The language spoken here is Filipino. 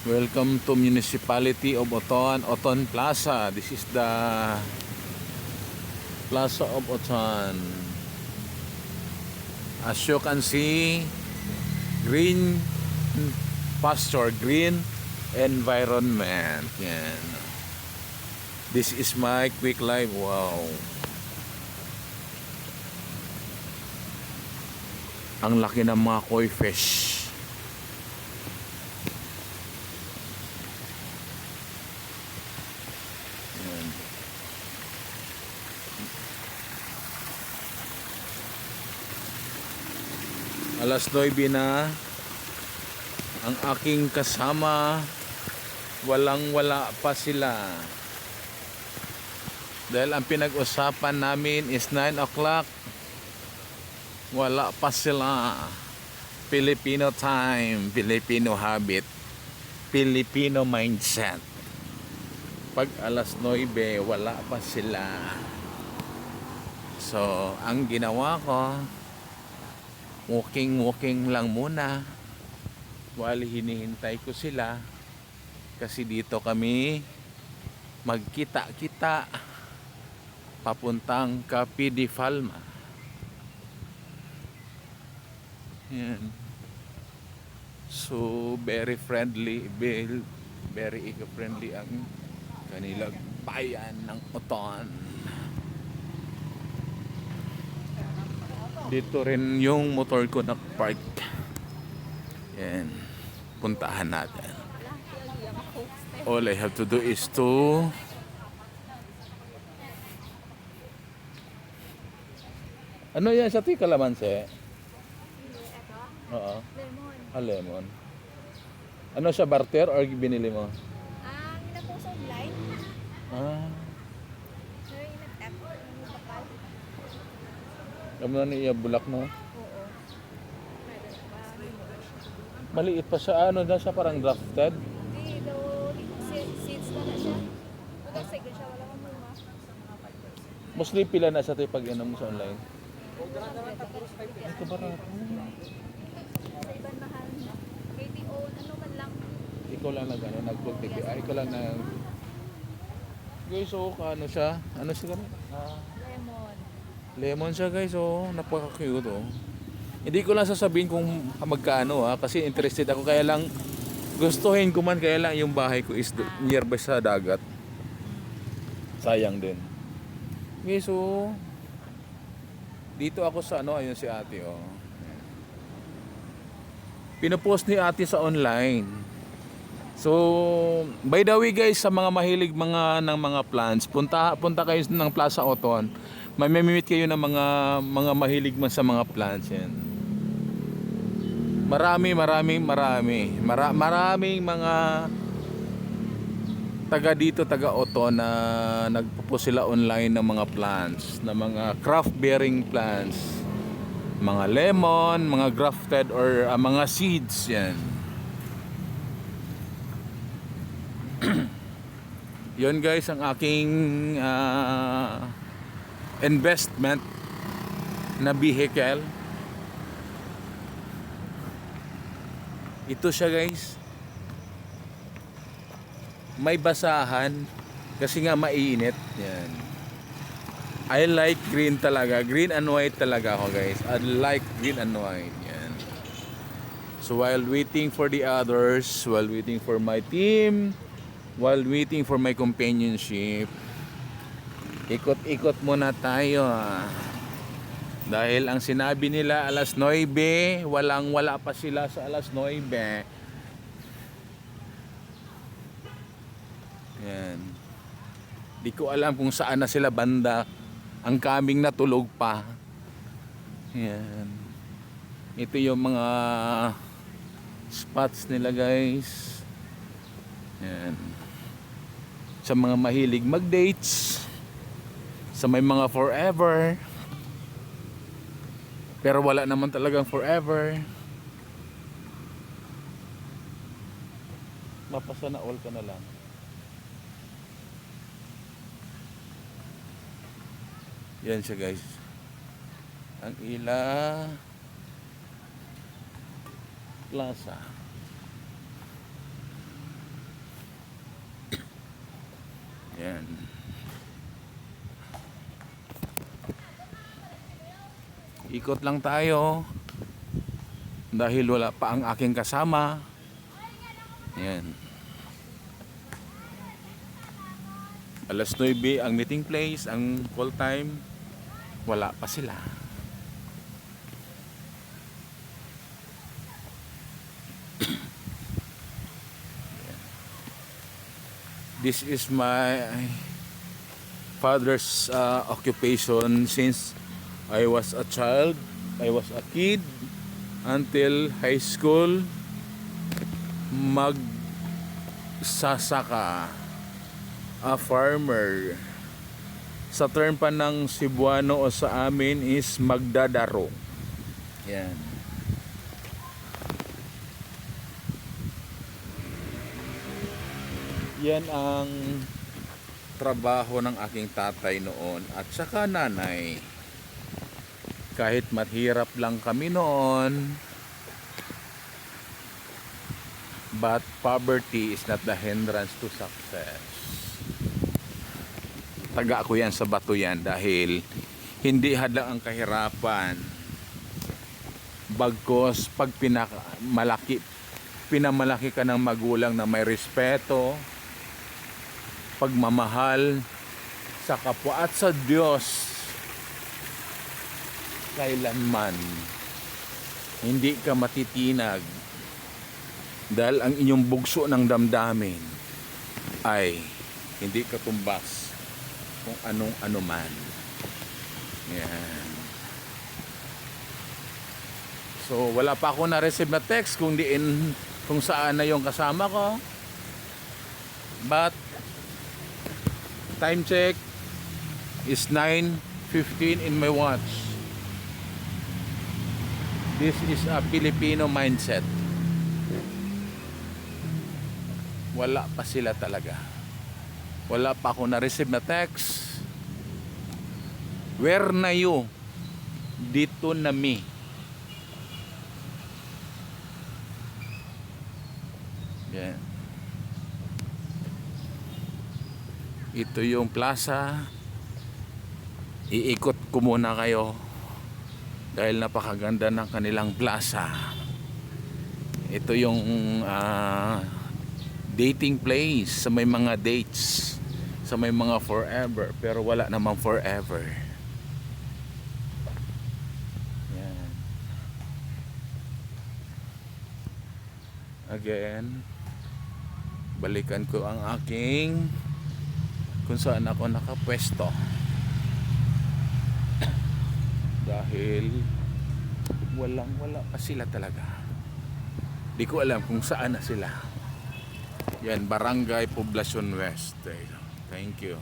Welcome to Municipality of Oton, Oton Plaza. This is the Plaza of Oton. As you can see, green pasture, green environment. Yan. This is my quick live. Wow. Ang laki ng mga koi fish. Yan. Alas 9 na. Ang aking kasama, walang-wala pa sila. Dahil ang pinag-usapan namin is 9 o'clock. Wala pa sila. Filipino time, Filipino habit, Filipino mindset. Pag alas 9, wala pa sila. So, ang ginawa ko, walking lang muna while hinihintay ko sila, kasi dito kami magkita-kita papuntang Cape de Palma. Yan. So very friendly, very eco-friendly ang kanilang bayan ng Oton. Dito rin yung motor ko na park. Yan. Puntahan natin. All I have to do is to ano yan sa kalamansi? Oo. Lemon. Lemon. Ano siya, barter or binili mo? Hindi na po sa online. Pero yung nag-tap, yung bakal. Alam na niya bulak no? Oo. Maliit pa siya, ano na siya, parang drafted. Hindi, daw, seeds na na siya. Wala sige siya, wala kang muma. Mostly pila na siya tayo pag inom mo sa online. Ito barato. Sa ibang mahal na. KTO, ano man lang. Ikaw lang nag-vlog TV. Ikaw lang nag... Guys, ano siya? Ano siya gano'n? Lemon. Lemon siya guys, napaka-cute Hindi ko lang sasabihin kung magkano kasi interested ako, kaya lang gustuhin ko man, kaya lang yung bahay ko is nearby sa dagat. Sayang din. Guys, dito ako sa ayun si ate Pinopost ni ate sa online. So, by the way guys, sa mga mahilig ng mga plants, punta kayo ng Plaza Oton. May meet kayo ng mga mahilig man sa mga plants yan. Maraming mga taga dito, taga Oton na nagpo-post sila online ng mga plants, na mga craft bearing plants, mga lemon, mga grafted or mga seeds yan. Yun guys ang aking investment na vehicle. Ito siya guys, may basahan kasi nga mainit yan. I like green talaga, green and white talaga ako guys. I like green and white yan. So while waiting for the others, while waiting for my team, while waiting for my companionship, ikot-ikot muna tayo dahil ang sinabi nila alas 9, wala pa sila sa alas 9. Yan. Di ko alam kung saan na sila banda. Ang kaming natulog pa. Yan. Ito yung mga spots nila guys. Yan. Sa mga mahilig mag-dates, sa may mga forever, pero wala naman talagang forever. Mapasa na all ka na lang. Yan siya guys, ang Ila Plaza. Yan. Ikot lang tayo dahil wala pa ang aking kasama. Yan. Alas 9 ang meeting place, ang call time. Wala pa sila. This is my father's occupation since I was a child. I was a kid until high school. Magsasaka, a farmer. Sa term pa ng Cebuano o sa amin is magdadaro. Yan. Yan ang trabaho ng aking tatay noon at saka nanay. Kahit mahirap lang kami noon, but poverty is not the hindrance to success. Taga ko yan sa bato yan dahil hindi hadlang ang kahirapan. Bagkos pag pinamalaki ka ng magulang na may respeto, pagmamahal sa kapwa at sa Diyos, kailanman hindi ka matitinag dahil ang inyong bugso ng damdamin ay hindi katumbas kung anong anuman. Yan. So wala pa ako na-receive na text kung saan na yung kasama ko. But time check is 9:15 in my watch. This is a Filipino mindset. Wala pa sila talaga. Wala pa ako na-receive na text. Where na you? Dito na mi. Yan. Ito yung plaza. Iikot ko muna kayo dahil napakaganda ng kanilang plaza. Ito yung dating place sa may mga dates, sa may mga forever, pero wala namang forever. Yan. Again, balikan ko ang aking kung saan ako nakapwesto dahil wala pa sila talaga. Di ko alam kung saan na sila. Yan, Barangay Poblacion West. Thank you.